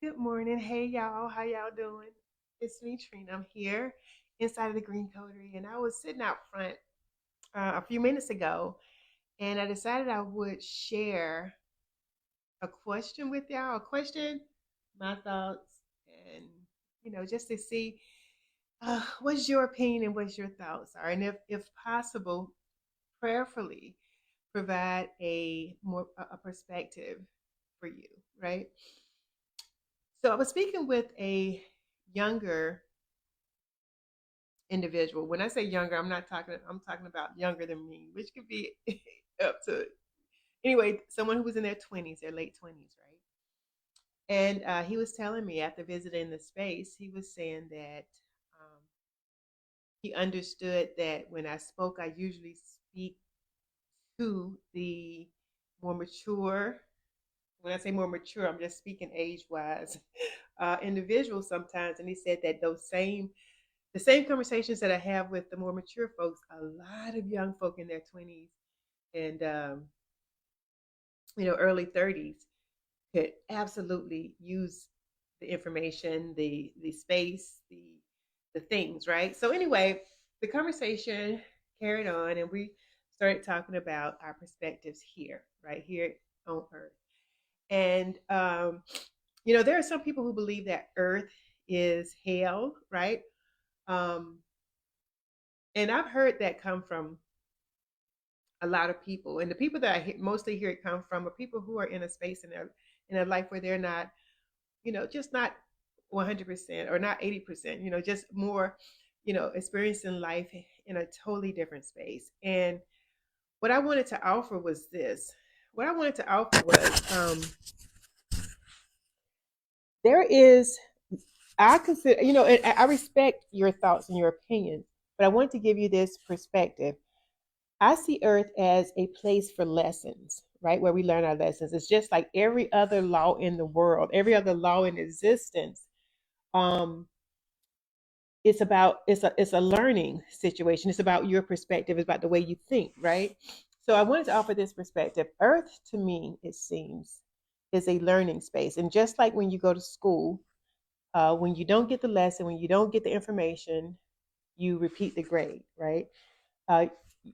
Good morning. Hey, y'all. How y'all doing? It's me, Trina. I'm here inside of the Green Coterie, and I was sitting out front a few minutes ago, and I decided I would share a question with y'all. A question, my thoughts, and just to see what's your opinion and what your thoughts are, and if possible, prayerfully provide a perspective for you, right? So I was speaking with a younger individual. When I say younger, I'm talking about younger than me, which could be up to anyway, someone who was in their 20s, their late 20s, right? And he was telling me after visiting the space, he was saying that um, he understood that when I spoke, I usually speak to the more mature. When I say more mature, I'm just speaking age wise individuals sometimes. And he said that the same conversations that I have with the more mature folks, a lot of young folk in their 20s and early 30s could absolutely use the information, the space, the things, right? So anyway, the conversation carried on, and we started talking about our perspectives here, right here on Earth. And there are some people who believe that Earth is hell, right? Um, and I've heard that come from a lot of people, and the people that mostly hear it come from are people who are in a space in their life where they're not, just not 100% or not 80%, just more, experiencing life in a totally different space. And what I wanted to offer was this. What I wanted to offer was there is I consider, and I respect your thoughts and your opinions, but I want to give you this perspective. I see Earth as a place for lessons, right? Where we learn our lessons. It's just like every other law in the world, every other law in existence. Um, it's a learning situation. It's about your perspective. It's about the way you think, right? So I wanted to offer this perspective. Earth, to me, it seems, is a learning space, and just like when you go to school, when you don't get the lesson, when you don't get the information, you repeat the grade, right? Uh,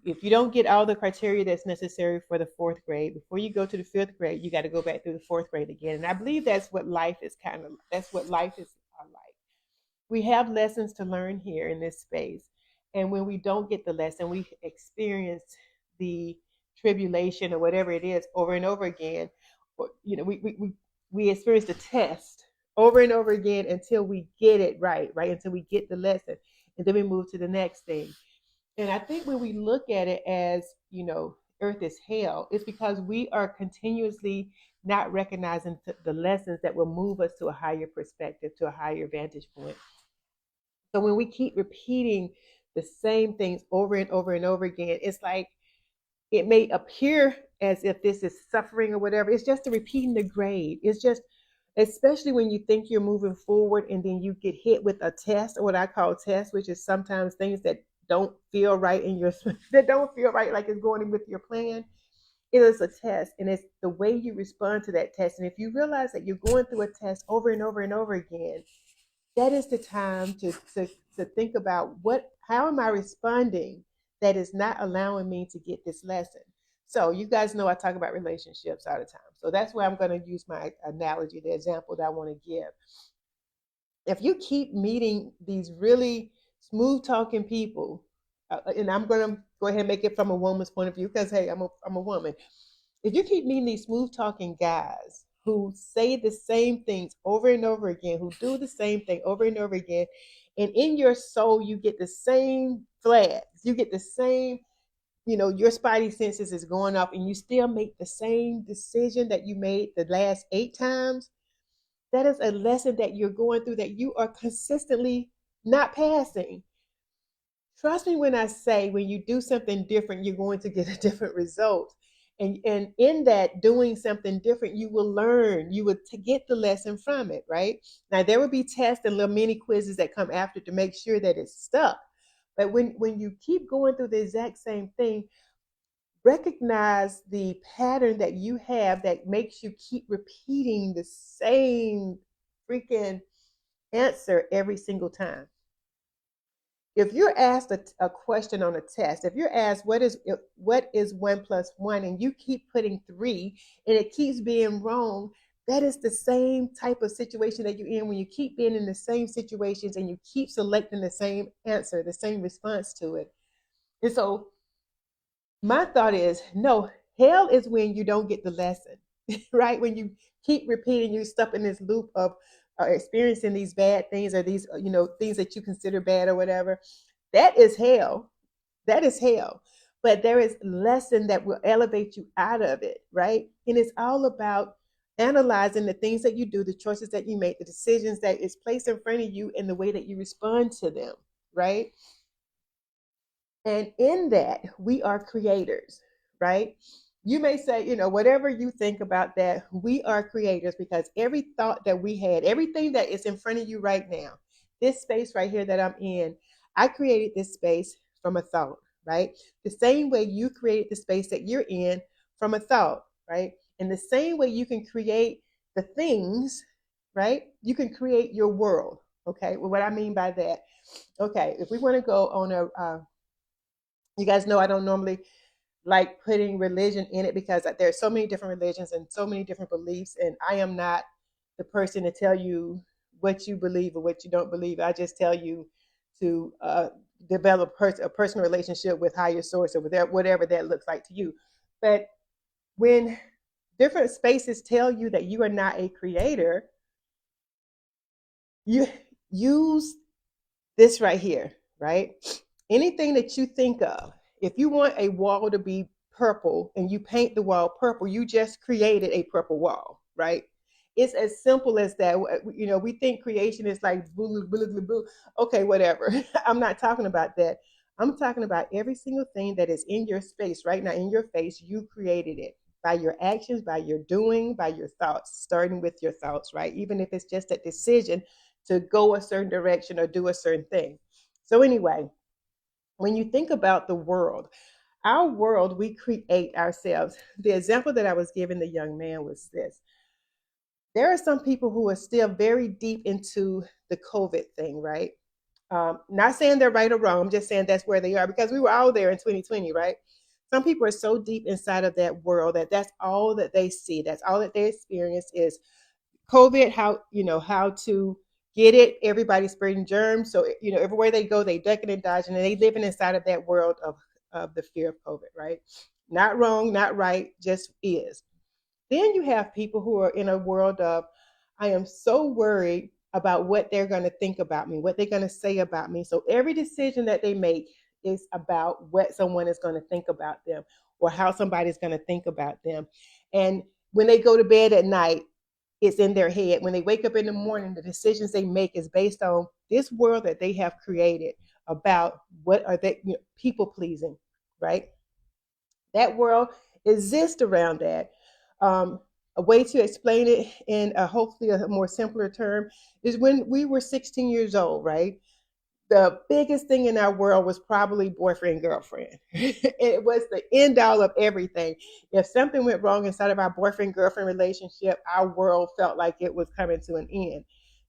if you don't get all the criteria that's necessary for the fourth grade, before you go to the fifth grade, you got to go back through the fourth grade again. And I believe that's what life is like. We have lessons to learn here in this space. And when we don't get the lesson, we experience the tribulation or whatever it is over and over again. Or, we experience the test over and over again until we get it right, right? Until we get the lesson. And then we move to the next thing. And I think when we look at it as, Earth is hell, it's because we are continuously not recognizing the lessons that will move us to a higher perspective, to a higher vantage point. So when we keep repeating the same things over and over and over again, it's like it may appear as if this is suffering or whatever. It's just a repeating the grade. It's just, especially when you think you're moving forward and then you get hit with a test, or what I call test, which is sometimes things that don't feel right in your that don't feel right, like it's going with your plan. It is a test, and it's the way you respond to that test. And if you realize that you're going through a test over and over and over again, that is the time to think about how am I responding that is not allowing me to get this lesson. So you guys know I talk about relationships all the time. So that's where I'm going to use my analogy, the example that I want to give. If you keep meeting these really smooth talking people, and I'm going to go ahead and make it from a woman's point of view because hey, I'm a woman. If you keep meeting these smooth talking guys who say the same things over and over again, who do the same thing over and over again, and in your soul you get the same flags, you get the same, your spidey senses is going up, and you still make the same decision that you made the last 8 times, that is a lesson that you're going through that you are consistently not passing. Trust me when I say when you do something different, you're going to get a different result. And in that doing something different, you will learn, you will get the lesson from it, right? Now there will be tests and little mini quizzes that come after to make sure that it's stuck. But when you keep going through the exact same thing, recognize the pattern that you have that makes you keep repeating the same freaking answer every single time. If you're asked a question on a test, if you're asked what is 1 plus 1, and you keep putting 3 and it keeps being wrong, that is the same type of situation that you're in when you keep being in the same situations and you keep selecting the same answer, the same response to it. And so my thought is, no, hell is when you don't get the lesson, right? When you keep repeating, you're stuck in this loop of experiencing these bad things, or these, things that you consider bad or whatever. That is hell. That is hell. But there is lesson that will elevate you out of it, right? And it's all about analyzing the things that you do, the choices that you make, the decisions that is placed in front of you, and the way that you respond to them, right? And in that, we are creators, right? You may say, whatever you think about that, we are creators, because every thought that we had, everything that is in front of you right now, this space right here that I'm in, I created this space from a thought, right? The same way you created the space that you're in from a thought, right? And the same way you can create the things, right? You can create your world, okay? Well, what I mean by that, okay, if we want to go on you guys know I don't normally like putting religion in it, because there's so many different religions and so many different beliefs, and I am not the person to tell you what you believe or what you don't believe. I just tell you to develop a personal relationship with higher source, or whatever that looks like to you. But when different spaces tell you that you are not a creator, you use this right here, right? Anything that you think of, if you want a wall to be purple and you paint the wall purple, you just created a purple wall, right? It's as simple as that. We think creation is like boo, boo, boo, boo. Okay, whatever. I'm not talking about that. I'm talking about every single thing that is in your space right now, in your face. You created it by your actions, by your doing, by your thoughts, starting with your thoughts, right? Even if it's just a decision to go a certain direction or do a certain thing. So anyway, when you think about the world, our world, we create ourselves. The example that I was giving the young man was this. There are some people who are still very deep into the COVID thing, right? Not saying they're right or wrong. I'm just saying that's where they are, because we were all there in 2020, right? Some people are so deep inside of that world that that's all that they see. That's all that they experience is COVID, how to get it. Everybody's spreading germs. So, everywhere they go, they ducking and dodging, and they living inside of that world of the fear of COVID, right? Not wrong, not right, just is. Then you have people who are in a world of, I am so worried about what they're going to think about me, what they're going to say about me. So every decision that they make is about what someone is going to think about them, or how somebody's going to think about them. And when they go to bed at night, it's in their head. When they wake up in the morning, the decisions they make is based on this world that they have created about what are they, people pleasing, right? That world exists around that. A way to explain it in hopefully a more simpler term is when we were 16 years old, right? The biggest thing in our world was probably boyfriend, girlfriend. It was the end all of everything. If something went wrong inside of our boyfriend, girlfriend relationship, our world felt like it was coming to an end.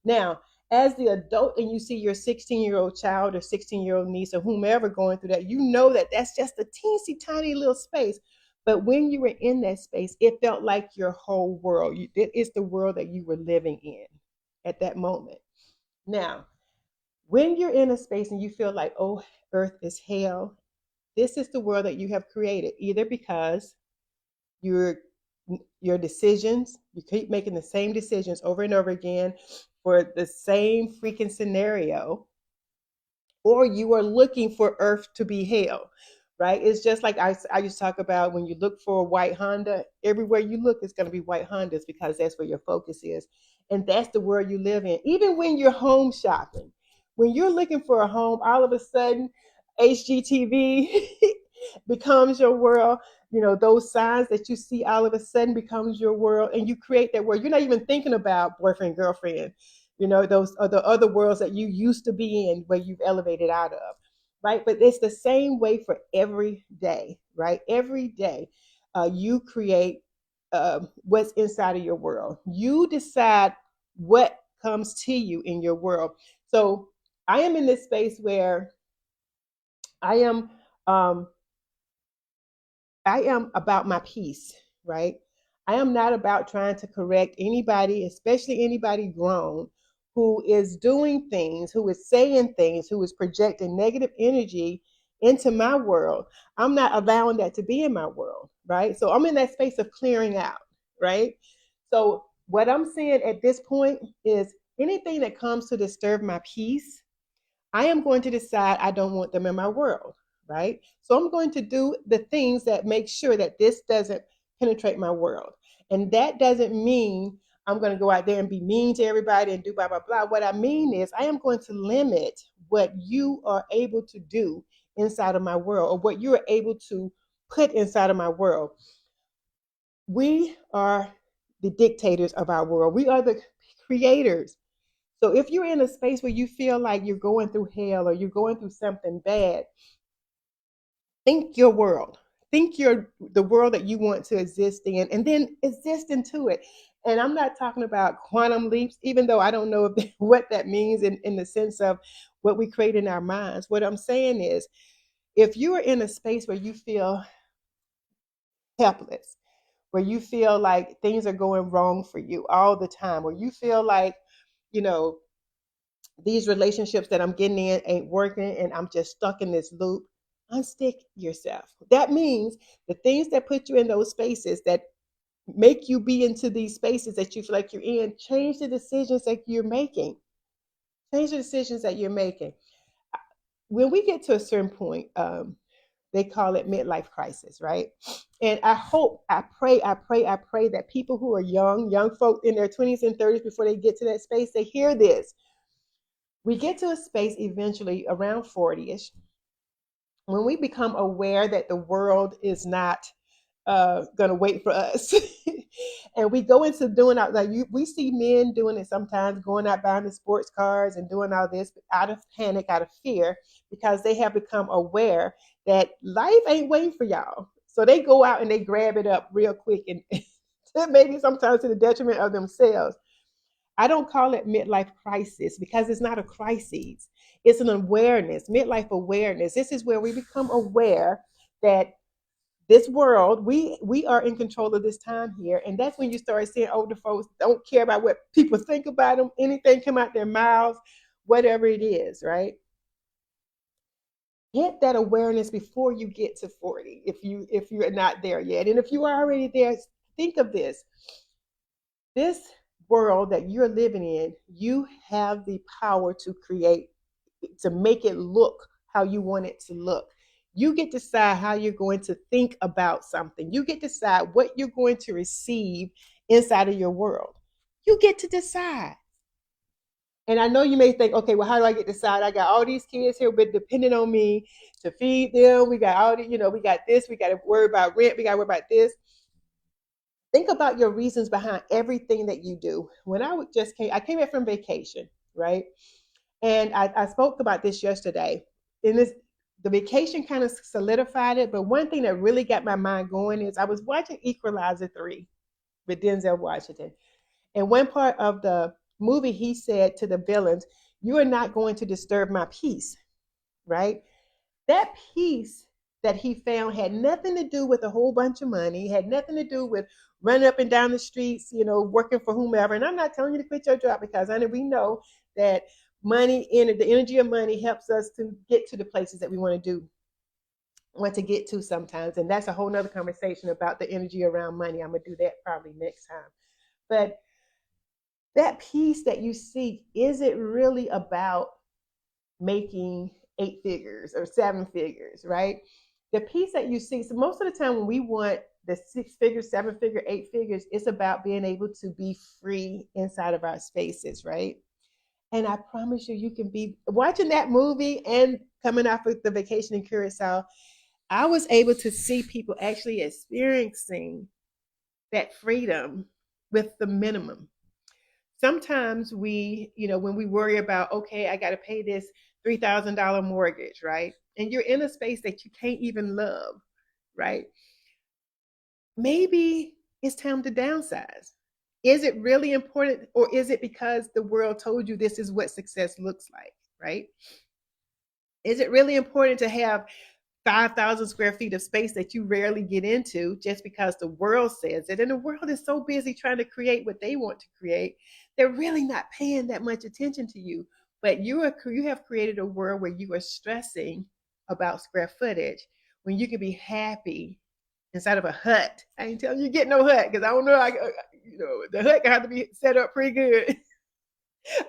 Now, as the adult, and you see your 16-year-old child or 16-year-old niece or whomever going through that, you know that that's just a teensy tiny little space. But when you were in that space, it felt like your whole world. It is the world that you were living in at that moment. Now, when you're in a space and you feel like, oh, earth is hell, this is the world that you have created, either because your your decisions, you keep making the same decisions over and over again for the same freaking scenario, or you are looking for earth to be hell, right? It's just like I used to talk about, when you look for a white Honda, everywhere you look, it's going to be white Hondas, because that's where your focus is. And that's the world you live in. Even when you're home shopping, when you're looking for a home, all of a sudden, HGTV becomes your world. Those signs that you see all of a sudden becomes your world, and you create that world. You're not even thinking about boyfriend, girlfriend. Those are the other worlds that you used to be in, where you've elevated out of, right? But it's the same way for every day, right? Every day, you create what's inside of your world. You decide what comes to you in your world. So I am in this space where I am um, I am about my peace, right? I am not about trying to correct anybody, especially anybody grown, who is doing things, who is saying things, who is projecting negative energy into my world. I'm not allowing that to be in my world, right? So I'm in that space of clearing out, right? So what I'm saying at this point is anything that comes to disturb my peace, I am going to decide I don't want them in my world, right? So I'm going to do the things that make sure that this doesn't penetrate my world. And that doesn't mean I'm going to go out there and be mean to everybody and do blah, blah, blah. What I mean is I am going to limit what you are able to do inside of my world or what you are able to put inside of my world. We are the dictators of our world. We are the creators. So if you're in a space where you feel like you're going through hell or you're going through something bad, think your world. Think your the world that you want to exist in and then exist into it. And I'm not talking about quantum leaps, even though I don't know if, what that means in the sense of what we create in our minds. What I'm saying is if you are in a space where you feel helpless, where you feel like things are going wrong for you all the time, where you feel like, you know, these relationships that I'm getting in ain't working and I'm just stuck in this loop, unstick yourself. That means the things that put you in those spaces that make you be into these spaces that you feel like you're in, change the decisions that you're making. Change the decisions that you're making. When we get to a certain point, they call it midlife crisis, right? And I hope, I pray that people who are young folk in their 20s and 30s before they get to that space, they hear this. We get to a space eventually around 40ish when we become aware that the world is not going to wait for us. And we go into doing out like we see men doing it sometimes, going out buying the sports cars and doing all this out of panic, out of fear, because they have become aware that life ain't waiting for y'all. So they go out and they grab it up real quick and maybe sometimes to the detriment of themselves. I don't call it midlife crisis because it's not a crisis. It's an awareness, midlife awareness. This is where we become aware that this world, we are in control of this time here. And that's when you start seeing older folks don't care about what people think about them, anything come out their mouths, whatever it is, right? Get that awareness before you get to 40 if you're not there yet. And if you are already there, think of this world that you're living in, you have the power to create, to make it look how you want it to look. You get to decide how you're going to think about something. You get to decide what you're going to receive inside of your world. You get to decide. And I know you may think, okay, well, how do I get to decide? I got all these kids here, but depending on me to feed them. We got all the, we got this. We got to worry about rent. We got to worry about this. Think about your reasons behind everything that you do. When I came back from vacation, right? And I spoke about this yesterday. In this, the vacation kind of solidified it. But one thing that really got my mind going is I was watching Equalizer 3 with Denzel Washington. And one part of the movie, he said to the villains, "You are not going to disturb my peace," right? That peace that he found had nothing to do with a whole bunch of money, had nothing to do with running up and down the streets, working for whomever. And I'm not telling you to quit your job because I know we know that the energy of money helps us to get to the places that we want to get to sometimes. And that's a whole nother conversation about the energy around money. I'm gonna do that probably next time. But that peace that you seek, is it really about making 8 figures or 7 figures, right? The peace that you seek. So most of the time when we want the 6 figure, 7 figure, 8 figures, it's about being able to be free inside of our spaces, right? And I promise you, you can be watching that movie and coming off of the vacation in Curacao. I was able to see people actually experiencing that freedom with the minimum. Sometimes when we worry about, okay, I got to pay this $3,000 mortgage, right? And you're in a space that you can't even love, right? Maybe it's time to downsize. Is it really important, or is it because the world told you this is what success looks like, right? Is it really important to have 5,000 square feet of space that you rarely get into just because the world says it? And the world is so busy trying to create what they want to create, they're really not paying that much attention to you. But you have created a world where you are stressing about square footage when you could be happy inside of a hut. I ain't telling you get no hut because I don't know. The hut have to be set up pretty good.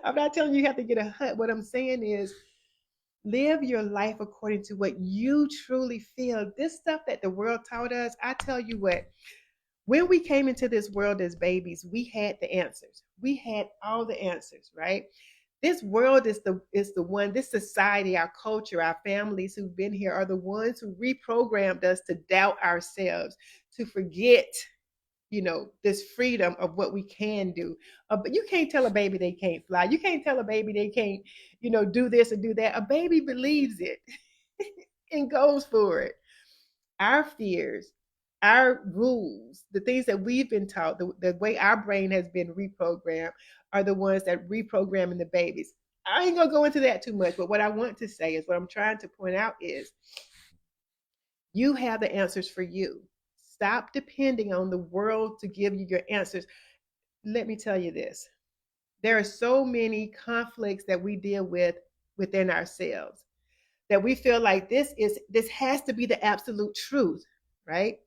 I'm not telling you you have to get a hut. What I'm saying is live your life according to what you truly feel. This stuff that the world taught us, I tell you what, when we came into this world as babies, we had the answers. We had all the answers, right? This world is the one, this society, our culture, our families who've been here are the ones who reprogrammed us to doubt ourselves, to forget this freedom of what we can do. But you can't tell a baby they can't fly. You can't tell a baby they can't, do this and do that. A baby believes it and goes for it. Our fears, our rules, the things that we've been taught, the way our brain has been reprogrammed are the ones that reprogramming the babies. I ain't gonna go into that too much, but what I want to say is what I'm trying to point out is you have the answers for you. Stop depending on the world to give you your answers. Let me tell you this. There are so many conflicts that we deal with within ourselves that we feel like this has to be the absolute truth, right?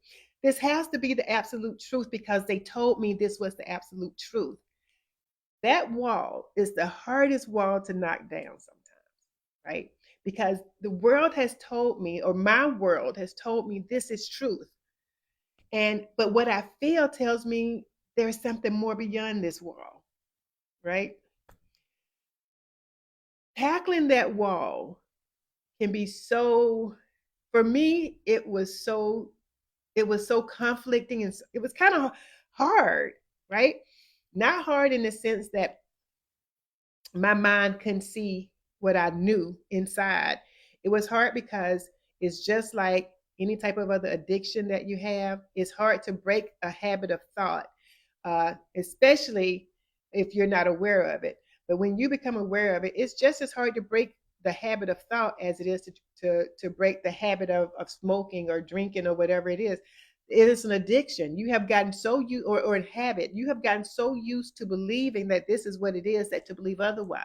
This has to be the absolute truth because they told me this was the absolute truth. That wall is the hardest wall to knock down sometimes, right? Because the world has told me, or my world has told me this is truth. But what I feel tells me there's something more beyond this wall, right? Tackling that wall can be so, for me, it was so conflicting, and it was kind of hard, right? Not hard in the sense that my mind couldn't see what I knew inside. It was hard because it's just like any type of other addiction that you have. It's hard to break a habit of thought, especially if you're not aware of it. But when you become aware of it, it's just as hard to break the habit of thought as it is to break the habit of smoking or drinking or whatever it is. It is an addiction. You have gotten so you or a habit. You have gotten so used to believing that this is what it is that to believe otherwise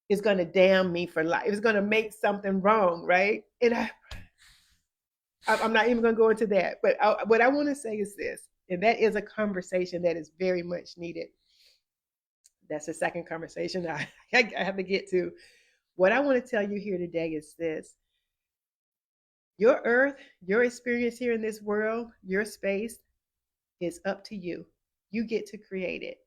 is going to damn me for life. It's going to make something wrong, right? And I'm not even going to go into that. But what I want to say is this, and that is a conversation that is very much needed. That's the second conversation I have to get to. What I want to tell you here today is this: your earth, your experience here in this world, your space is up to you. You get to create it.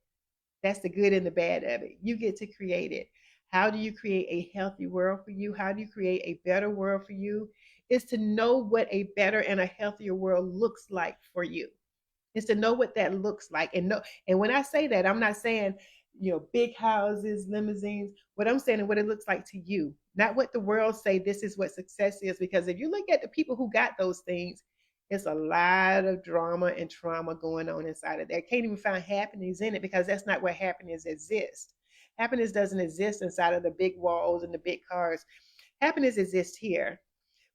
That's the good and the bad of it. You get to create it. How do you create a healthy world for you? How do you create a better world for you? Is to know what a better and a healthier world looks like for you. Is to know what that looks like. And when I say that, I'm not saying, big houses, limousines. What I'm saying is what it looks like to you, not what the world say this is what success is. Because if you look at the people who got those things, it's a lot of drama and trauma going on inside of there. Can't even find happiness in it because that's not where happiness exists. Happiness doesn't exist inside of the big walls and the big cars. Happiness exists here.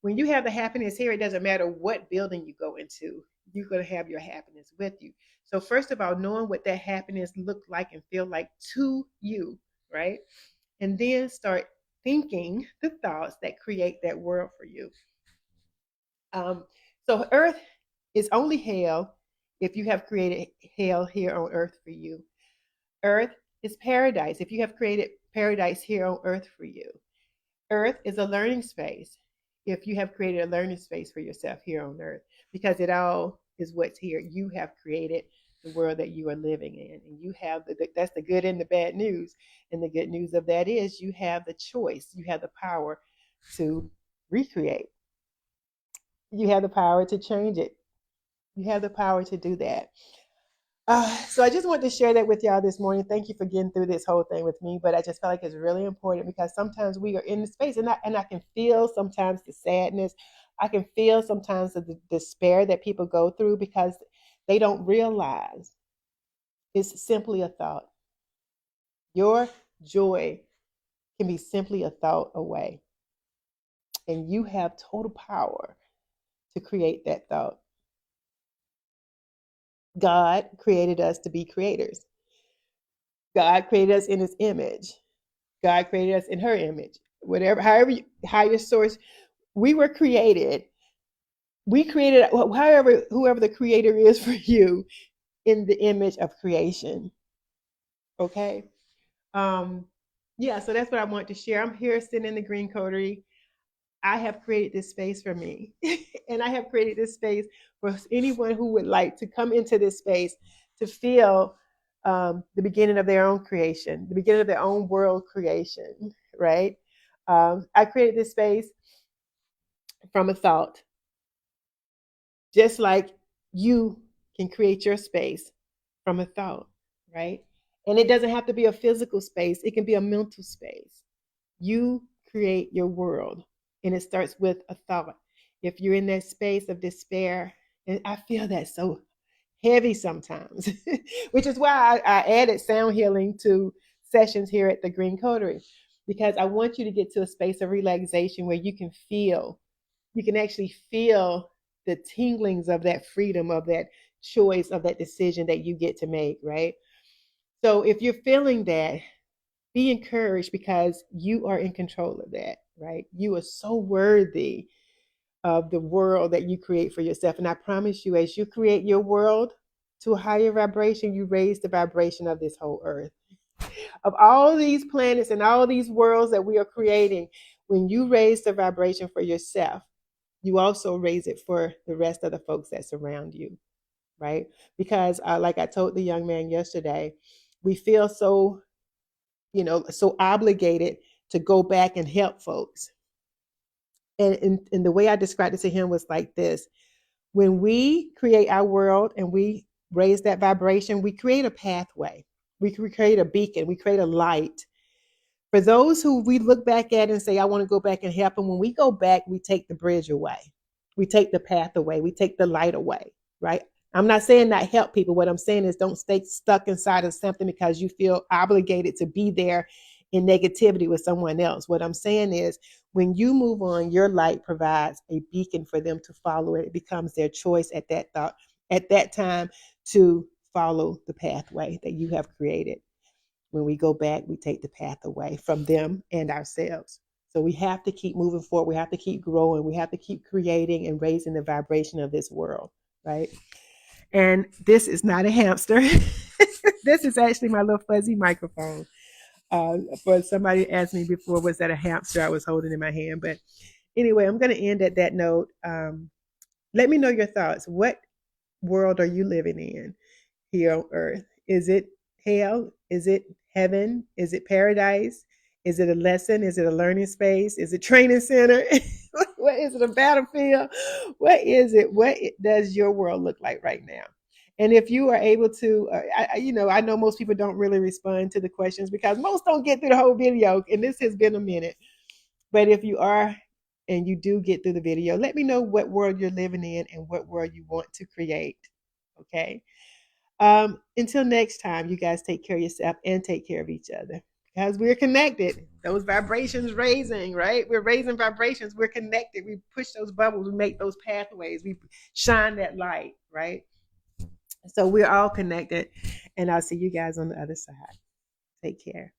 When you have the happiness here, it doesn't matter what building you go into, you're going to have your happiness with you. So, first of all, knowing what that happiness look like and feel like to you, right? And then start thinking the thoughts that create that world for you. Um, so, earth is only hell if you have created hell here on earth for you. Earth is paradise if you have created paradise here on earth for you. Earth is a learning space if you have created a learning space for yourself here on earth, because it all is what's here. You have created the world that you are living in, and you have that's the good and the bad news. And the good news of that is you have the choice, you have the power to recreate, you have the power to change it, you have the power to do that. So I just want to share that with y'all this morning. Thank you for getting through this whole thing with me. But I just felt like it's really important because sometimes we are in the space, and I can feel sometimes the sadness. I can feel sometimes the despair that people go through because they don't realize It's simply a thought. Your joy can be simply a thought away. And you have total power to create that thought. God created us to be creators. God created us in his image. God created us in her image. Whatever, however, higher source, we were created. We created, however, whoever the creator is for you, in the image of creation. Okay. Um, yeah, so that's what I want to share. I'm here sitting in the Green Coterie. I have created this space for me. And I have created this space for anyone who would like to come into this space to feel the beginning of their own creation, the beginning of their own world creation, right? I created this space from a thought, just like you can create your space from a thought, right? And it doesn't have to be a physical space, it can be a mental space. You create your world, and it starts with a thought. If you're in that space of despair, and I feel that so heavy sometimes, which is why I added sound healing to sessions here at the Green Coterie, because I want you to get to a space of relaxation where you can actually feel the tinglings of that freedom, of that choice, of that decision that you get to make, right? So if you're feeling that, be encouraged because you are in control of that, right? You are so worthy of the world that you create for yourself. And I promise you, as you create your world to a higher vibration, you raise the vibration of this whole earth. Of all these planets and all these worlds that we are creating, when you raise the vibration for yourself, you also raise it for the rest of the folks that surround you, right? Because, like I told the young man yesterday, we feel so, so obligated to go back and help folks. And the way I described it to him was like this: when we create our world and we raise that vibration, we create a pathway, we create a beacon, we create a light. For those who we look back at and say, I want to go back and help them, when we go back, we take the bridge away. We take the path away. We take the light away, right? I'm not saying not help people. What I'm saying is don't stay stuck inside of something because you feel obligated to be there in negativity with someone else. What I'm saying is when you move on, your light provides a beacon for them to follow it. It becomes their choice at that thought, at that time, to follow the pathway that you have created. When we go back, we take the path away from them and ourselves. So we have to keep moving forward. We have to keep growing. We have to keep creating and raising the vibration of this world, right? And this is not a hamster. This is actually my little fuzzy microphone. For somebody asked me before, was that a hamster I was holding in my hand? But anyway, I'm going to end at that note. Let me know your thoughts. What world are you living in here on earth? Is it hell? Is it heaven? Is it paradise? Is it a lesson? Is it a learning space? Is it training center? What is it, a battlefield? What is it? What does your world look like right now? And if you are able to, I know most people don't really respond to the questions because most don't get through the whole video, and this has been a minute. But if you are and you do get through the video, let me know what world you're living in and what world you want to create. Okay. Until next time, you guys take care of yourself and take care of each other because we're connected. Those vibrations raising, right? We're raising vibrations. We're connected. We push those bubbles. We make those pathways. We shine that light, right? So we're all connected. And I'll see you guys on the other side. Take care.